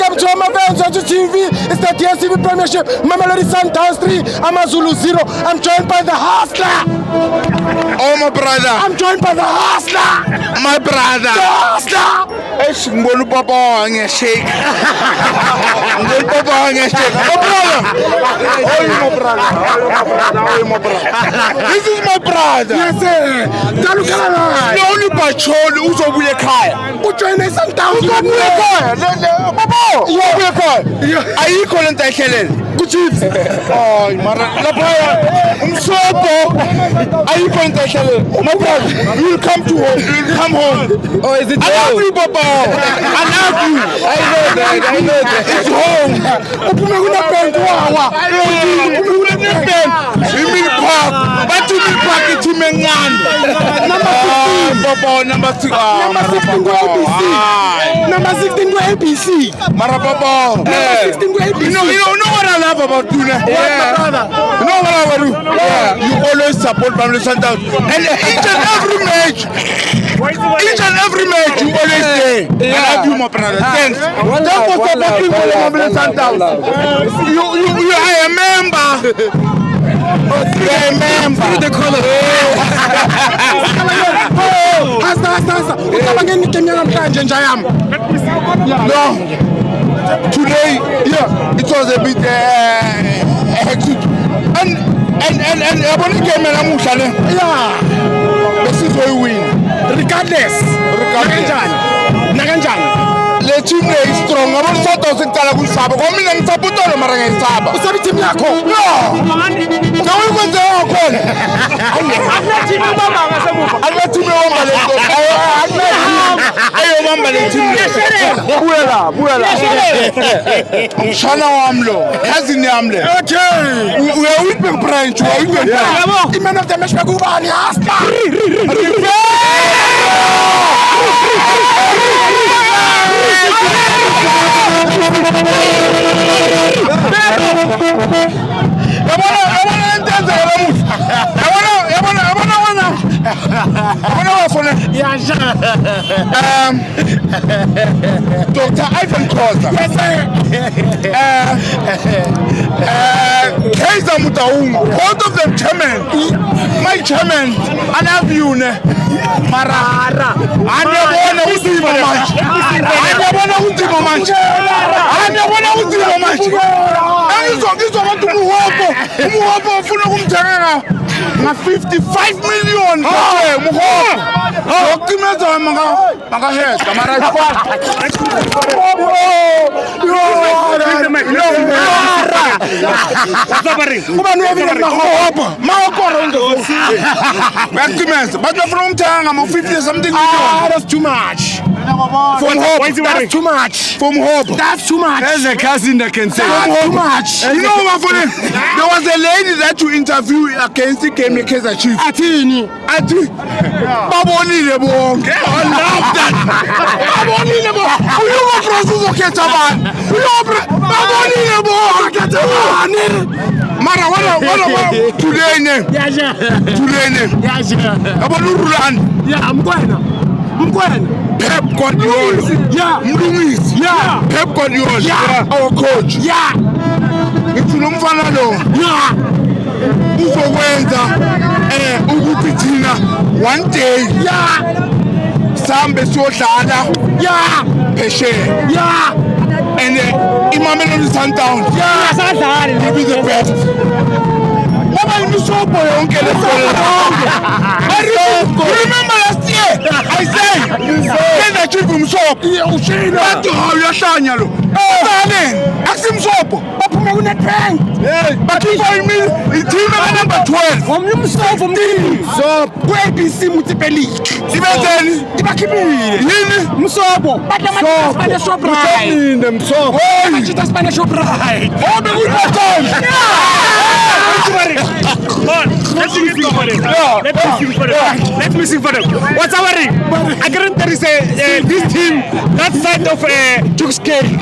Welcome to FANS Wethu TV. It's the DSTV Premiership. Mamelodi Sundowns 3, AmaZulu 0. I'm joined by the hustler. Oh, my brother. I'm joined by the hustler. My brother. The hustler. I'm going to pop on a shake. I'm going to pop on a shake. My brother. Oh, my brother. Oh, my brother. This is my brother. Yes, sir. The only patrol who's over the car. Who joined us Sundowns? Papa, are you calling that Helen? Good chief. Oh, Mara. I'm so poor. Are you calling that Helen? My brother, you'll come to home. You'll come home. Oh, is it? I love you, Papa. I love you. I know that. It's home. Wawa. You mean park. But you mean park it to me. Number 16 go ABC. Number 16 go ABC. Marapapa. Number 16 go ABC. You know what I love about you, yeah. My brother. You know what I love about you? Yeah. You always support Mamelodi Sundowns. And each and every match, you always say, I love you, my brother. Thanks. Thanks for supporting Mamelodi Sundowns. You are a member. The color. No. Today, yeah, it was a bit hectic. And when it came yeah, this is where we win. Regardless. Naganjan. Le team is strong. I'm not talking about Saba. I'm not talking about Saba. What's up, team Yako? No. Can we go there? I'm not team. Shana Amlo, Cousin Amle. Okay. We are with the branch. We are with the branch. The man of the match, Magubani, Dr. Ivan Koza. Yes, sir. Kaiser Mutaung, both of them chairman. My chairman, I love you. Marara. I never want to see my match. I never want to see my match. I never want to see my match. And you want to move up. 55 million. That's too much. From hope. That's too much. From hope. That's too much. There's a cousin that can say That's too much. You know what funny? There was a lady that you interviewed against the Kaiser Chief. Atini. Baboni Lebong. I love that. Baboni Lebong. You go process okay, Taban. Baboni Lebong. Mara, what today name? Today name. About Ruran. Yeah, I'm going. Pep Guardiola. Yeah. Mlumis. Yeah. Pep Guardiola. Yeah. Our coach. Yeah. It's Lumfanado. Yeah. Uzowenza ukupitina one day. Yeah. Sambe sodlala. Yeah. Peshe. Yeah. And Mamelodi Sundowns. Yeah. Will be the best. Remember last year? I said, Kaiser Chief himself. But how you shine yellow? Ask him so. But he told me team number 12. From himself, from team. So, where be see multiple? Msobo. But the Spanish shop right. The Spanish shop right. Oh, the good time. Let me sing for them. What's our ring? I guarantee there is this team that side of Jukes cake.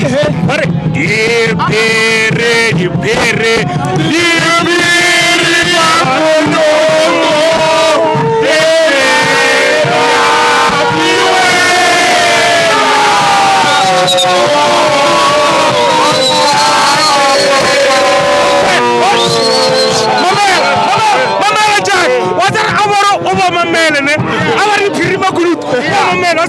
Mamele, ne? Our Pirima Group. Mamele,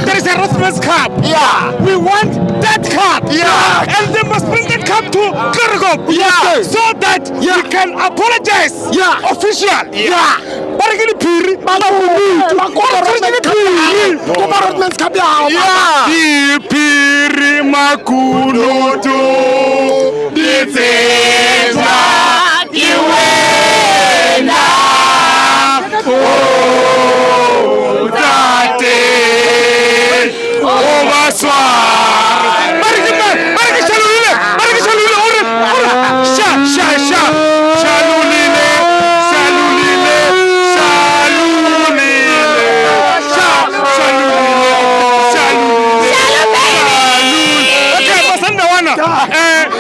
there is a Rothman's Cup. Yeah. We want that cup. Yeah. And they must bring the cup to Kurgop. Yeah. So that we can apologize. Yeah. Official. Yeah. Barigini Piri. Rothman's Cup. Yeah. Piri Makunutu. Diteza. Iwena. Oh, Tate. Oh, Baswa.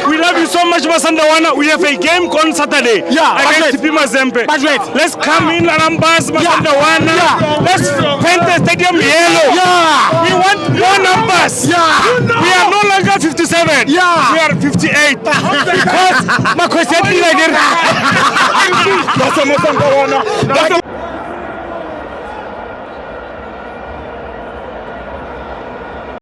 We love you so much, Masandawana. We have a game on Saturday against Pima Zempe. Let's come in Anambas, Masandawana. Let's paint the stadium yellow. We want more numbers. We are no longer 57. We are 58. Because my question is like